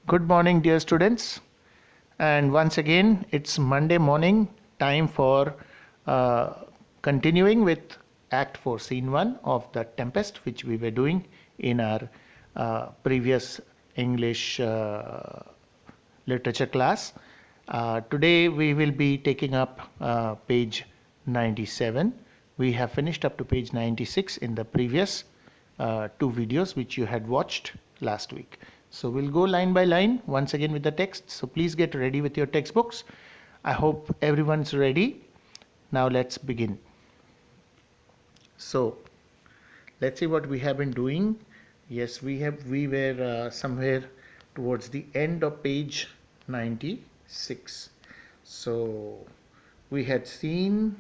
Good morning, dear students. And once again, it's Monday morning, time for uh, continuing with Act 4, Scene 1 of the Tempest, which we were doing in our previous English literature class. Today, we will be taking up page 97. We have finished up to page 96 in the previous two videos which you had watched last week. So we'll go line by line once again with the text. So please get ready with your textbooks. I hope everyone's ready. Now let's begin. So let's see what we have been doing. Yes, we were somewhere towards the end of page 96. So we had seen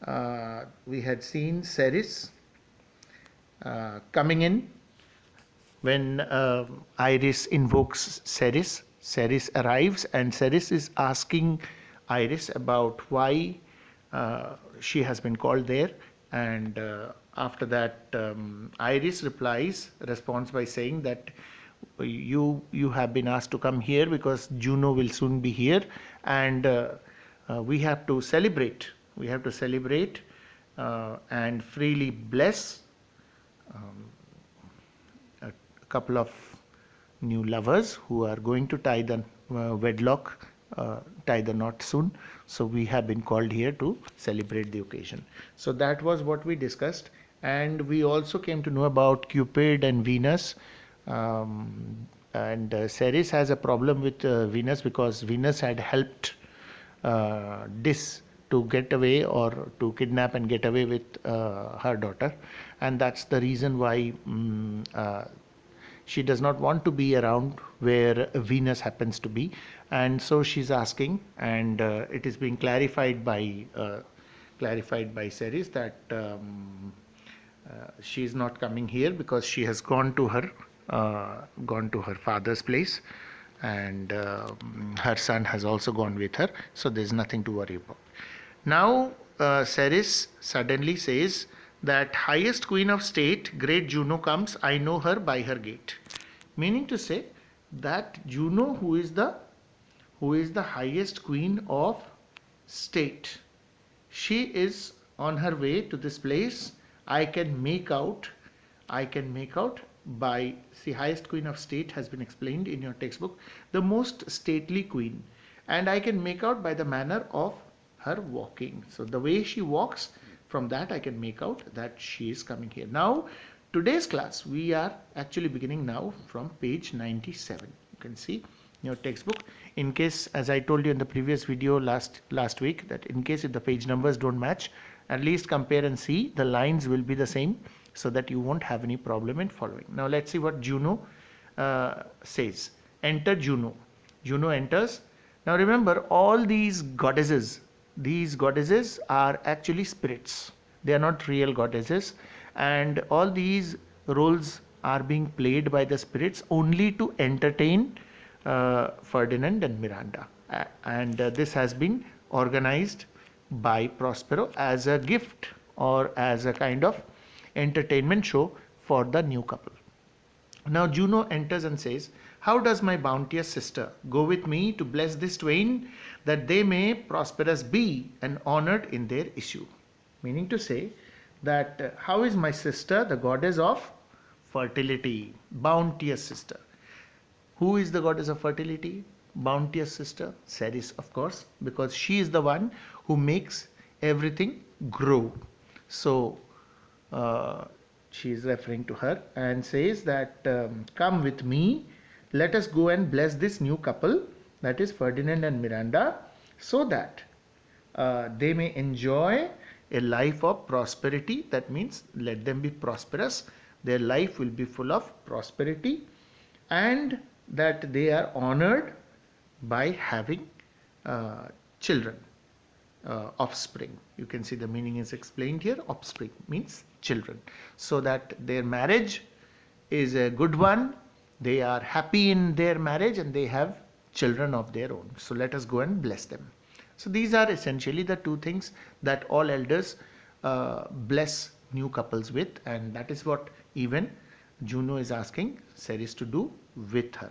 Ceres coming in when Iris invokes Ceres. Ceres arrives and Ceres is asking Iris about why she has been called there, and after that Iris responds by saying that you have been asked to come here because Juno will soon be here, and we have to celebrate. We have to celebrate and freely bless a couple of new lovers who are going to tie the tie the knot soon. So we have been called here to celebrate the occasion. So that was what we discussed, and we also came to know about Cupid and Venus. And Ceres has a problem with Venus because Venus had helped Dis to get away or to kidnap and get away with her daughter, and that's the reason why she does not want to be around where Venus happens to be, and so she's asking, and it is being clarified by Ceres that she is not coming here because she has gone to her father's place, and her son has also gone with her, so there's nothing to worry about. Now Ceres suddenly says that highest queen of state, great Juno comes, I know her by her gait. Meaning to say that Juno, who is the highest queen of state, she is on her way to this place. I can make out by, see, highest queen of state has been explained in your textbook, the most stately queen, and I can make out by the manner of her walking. So the way she walks, from that I can make out that she is coming here. Now today's class, we are actually beginning now from page 97. You can see in your textbook, in case, as I told you in the previous video last week, that in case if the page numbers don't match, at least compare and see the lines will be the same, so that you won't have any problem in following. Now let's see what Juno says. Enter Juno. Juno enters. Now remember, all these goddesses are actually spirits. They are not real goddesses, and all these roles are being played by the spirits only to entertain Ferdinand and Miranda, and this has been organized by Prospero as a gift or as a kind of entertainment show for the new couple. Now Juno enters and says, how does my bounteous sister go with me to bless this twain, that they may prosperous be and honored in their issue? Meaning to say that how is my sister, the goddess of fertility, bounteous sister? Who is the goddess of fertility? Bounteous sister, Ceres, of course, because she is the one who makes everything grow. So she is referring to her and says that come with me, let us go and bless this new couple, that is Ferdinand and Miranda, so that they may enjoy a life of prosperity. That means let them be prosperous, their life will be full of prosperity, and that they are honored by having children, offspring. You can see the meaning is explained here. Offspring means children, so that their marriage is a good one, they are happy in their marriage, and they have children of their own. So let us go and bless them. So these are essentially the two things that all elders bless new couples with, and that is what even Juno is asking Ceres to do with her.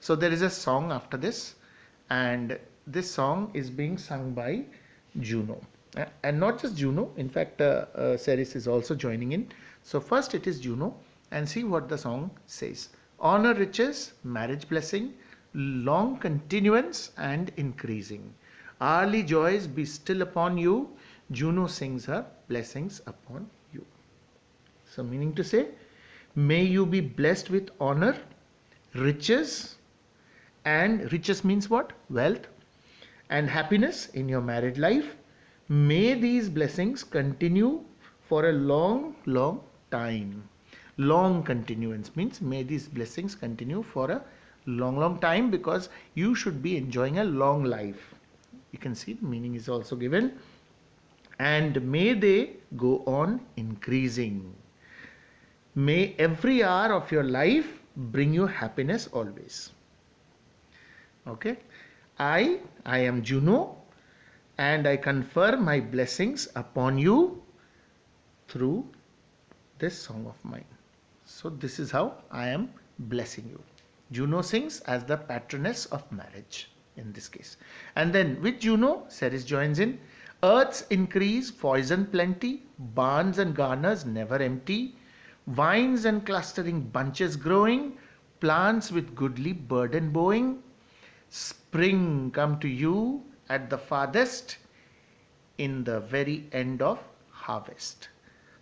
So there is a song after this, and this song is being sung by Juno. And not just Juno, in fact, Ceres is also joining in. So first it is Juno, and see what the song says. Honor, riches, marriage blessing, long continuance and increasing. Early joys be still upon you. Juno sings her blessings upon you. So meaning to say, may you be blessed with honor, riches, and riches means what? Wealth and happiness in your married life. May these blessings continue for a long, long time. Long continuance means may these blessings continue for a long, long time, because you should be enjoying a long life. You can see the meaning is also given. And may they go on increasing. May every hour of your life bring you happiness always. Okay. I am Juno, and I confer my blessings upon you through this song of mine. So this is how I am blessing you. Juno sings as the patroness of marriage in this case. And then with Juno, Ceres joins in. Earth's increase, poison plenty, barns and garners never empty, vines and clustering bunches growing, plants with goodly burden bowing. Spring come to you at the farthest, in the very end of harvest.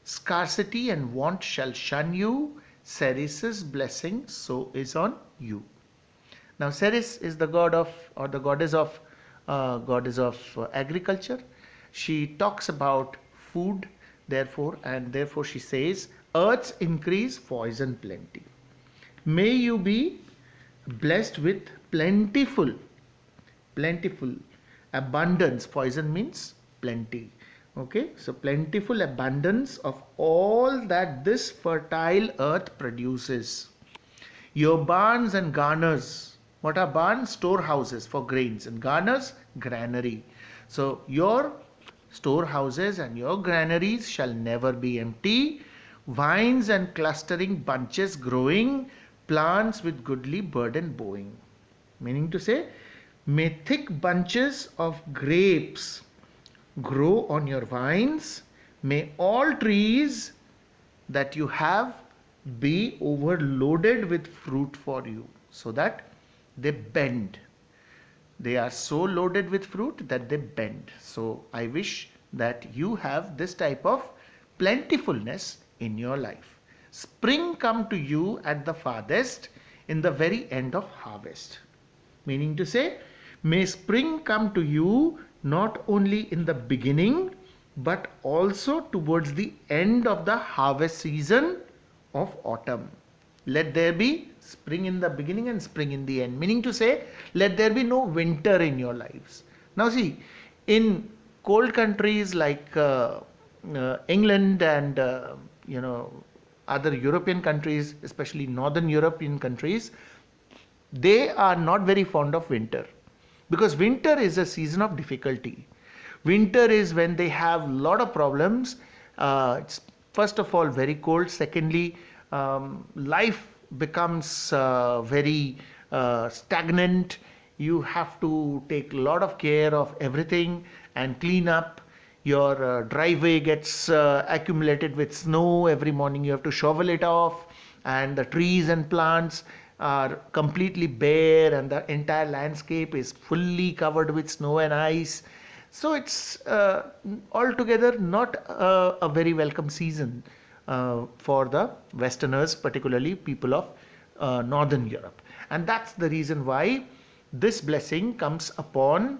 Scarcity and want shall shun you. Ceres's blessing so is on you. Now Ceres is the god of, or the goddess of agriculture. She talks about food, therefore, and therefore she says, earth's increase, poison plenty. May you be blessed with plentiful abundance. Poison means plenty. Okay, so plentiful abundance of all that this fertile earth produces. Your barns and garners. What are barns? Storehouses for grains, and garners, granary. So your storehouses and your granaries shall never be empty. Vines and clustering bunches growing, plants with goodly burden bowing. Meaning to say, may thick bunches of grapes grow on your vines. May all trees that you have be overloaded with fruit for you, so that they bend. They are so loaded with fruit that they bend. So I wish that you have this type of plentifulness in your life. Spring come to you at the farthest, in the very end of harvest. Meaning to say, may spring come to you not only in the beginning, but also towards the end of the harvest season of autumn. Let there be spring in the beginning and spring in the end. Meaning to say, let there be no winter in your lives. Now see, in cold countries like England and other European countries, especially northern European countries, they are not very fond of winter, because winter is a season of difficulty. Winter is when they have a lot of problems. It's first of all very cold. Secondly, life becomes very stagnant. You have to take a lot of care of everything and clean up. Your driveway gets accumulated with snow. Every morning you have to shovel it off, and the trees and plants are completely bare, and the entire landscape is fully covered with snow and ice. So it's altogether not a very welcome season for the Westerners, particularly people of Northern Europe. And that's the reason why this blessing comes upon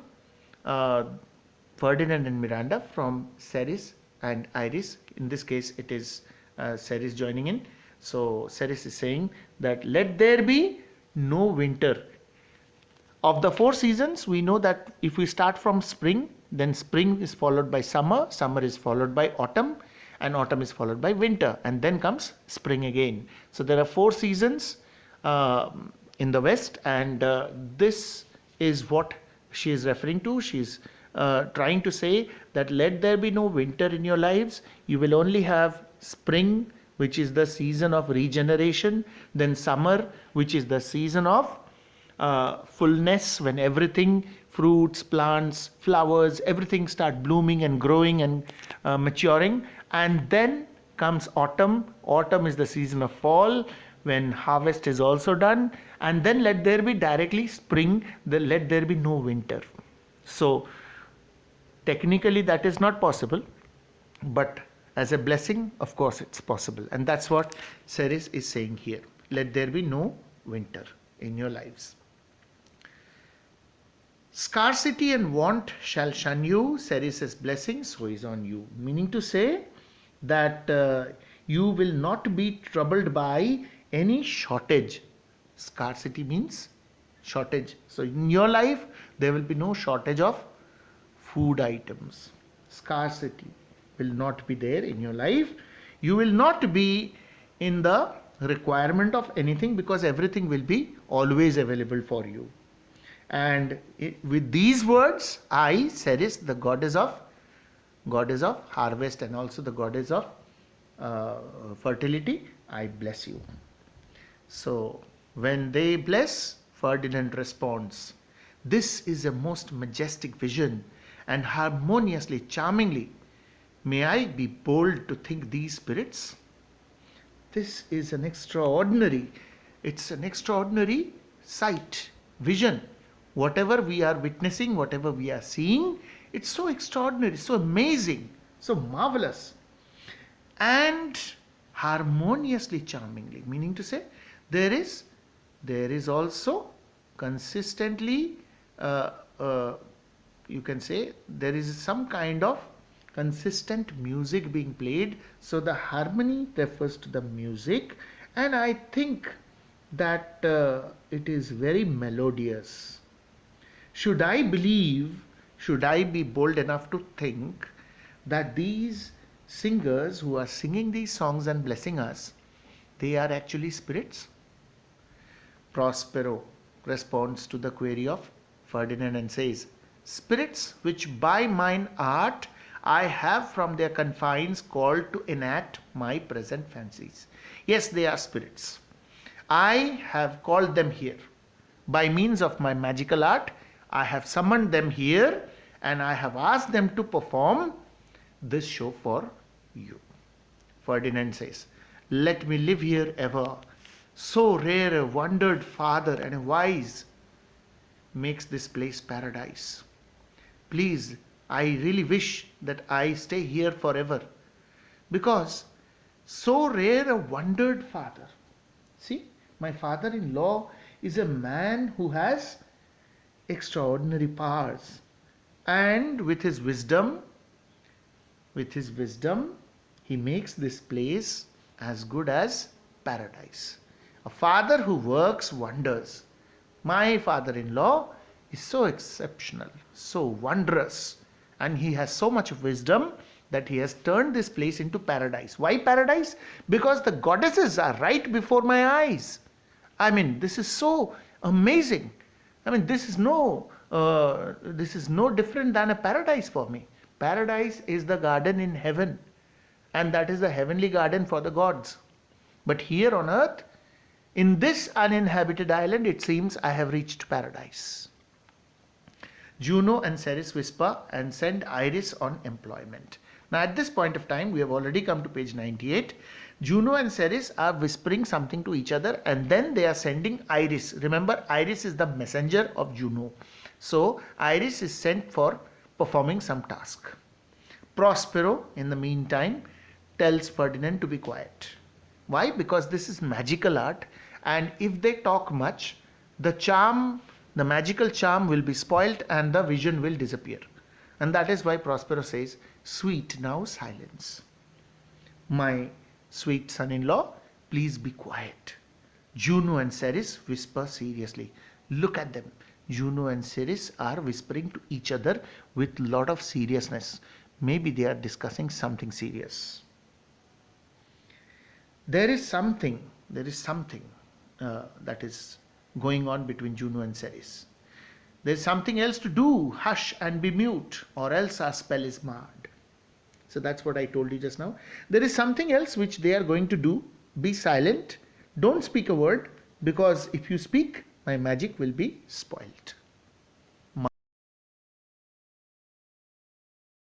Ferdinand and Miranda from Ceres and Iris. In this case, it is Ceres joining in. So Ceres is saying that let there be no winter. Of the 4 seasons, we know that if we start from spring, then spring is followed by summer, summer is followed by autumn, and autumn is followed by winter, and then comes spring again. So there are 4 seasons in the West, and this is what she is referring to. She is trying to say that let there be no winter in your lives. You will only have spring, which is the season of regeneration, then summer, which is the season of fullness, when everything, fruits, plants, flowers, everything start blooming and growing and maturing. And then comes autumn. Autumn is the season of fall, when harvest is also done. And then let there be directly spring, let there be no winter. So technically that is not possible, but as a blessing, of course, it's possible. And that's what Ceres is saying here. Let there be no winter in your lives. Scarcity and want shall shun you. Ceres' blessing, so is on you. Meaning to say that you will not be troubled by any shortage. Scarcity means shortage. So in your life, there will be no shortage of food items. Scarcity will not be there in your life. You will not be in the requirement of anything, because everything will be always available for you. And with these words, I, Ceres, the goddess of harvest and also the goddess of fertility, I bless you. So when they bless, Ferdinand responds, this is a most majestic vision, and harmoniously, charmingly, may I be bold to think these spirits? This is an extraordinary sight, vision. Whatever we are witnessing, whatever we are seeing, it's so extraordinary, so amazing, so marvelous. And harmoniously, charmingly, meaning to say, there is also consistently, you can say, there is some kind of consistent music being played. So the harmony refers to the music, and I think that it is very melodious. Should I be bold enough to think that these singers who are singing these songs and blessing us, they are actually spirits? Prospero responds to the query of Ferdinand and says, spirits which by mine art I have from their confines called to enact my present fancies. Yes, they are spirits. I have called them here. By means of my magical art, I have summoned them here, and I have asked them to perform this show for you. Ferdinand says, let me live here ever. So rare a wondered father and a wise makes this place paradise. Please, I really wish that I stay here forever, because so rare a wondered father. See, my father-in-law is a man who has extraordinary powers, and with his wisdom, he makes this place as good as paradise. A father who works wonders. My father-in-law is so exceptional, so wondrous, and he has so much wisdom that he has turned this place into paradise. Why paradise? Because the goddesses are right before my eyes. I mean, this is so amazing. I mean, this is no different than a paradise for me. Paradise is the garden in heaven, and that is the heavenly garden for the gods. But here on earth, in this uninhabited island, it seems I have reached paradise. Juno and Ceres whisper and send Iris on employment. Now at this point of time, we have already come to page 98. Juno and Ceres are whispering something to each other, and then they are sending Iris. Remember, Iris is the messenger of Juno. So Iris is sent for performing some task. Prospero, in the meantime, tells Ferdinand to be quiet. Why? Because this is magical art, and if they talk much, the magical charm will be spoilt and the vision will disappear. And that is why Prospero says, sweet, now silence. My sweet son-in-law, please be quiet. Juno and Ceres whisper seriously. Look at them. Juno and Ceres are whispering to each other with a lot of seriousness. Maybe they are discussing something serious. There is something that is going on between Juno and Ceres. There is something else to do. Hush and be mute, or else our spell is marred. So that's what I told you just now. There is something else which they are going to do. Be silent. Don't speak a word, because if you speak, my magic will be spoiled.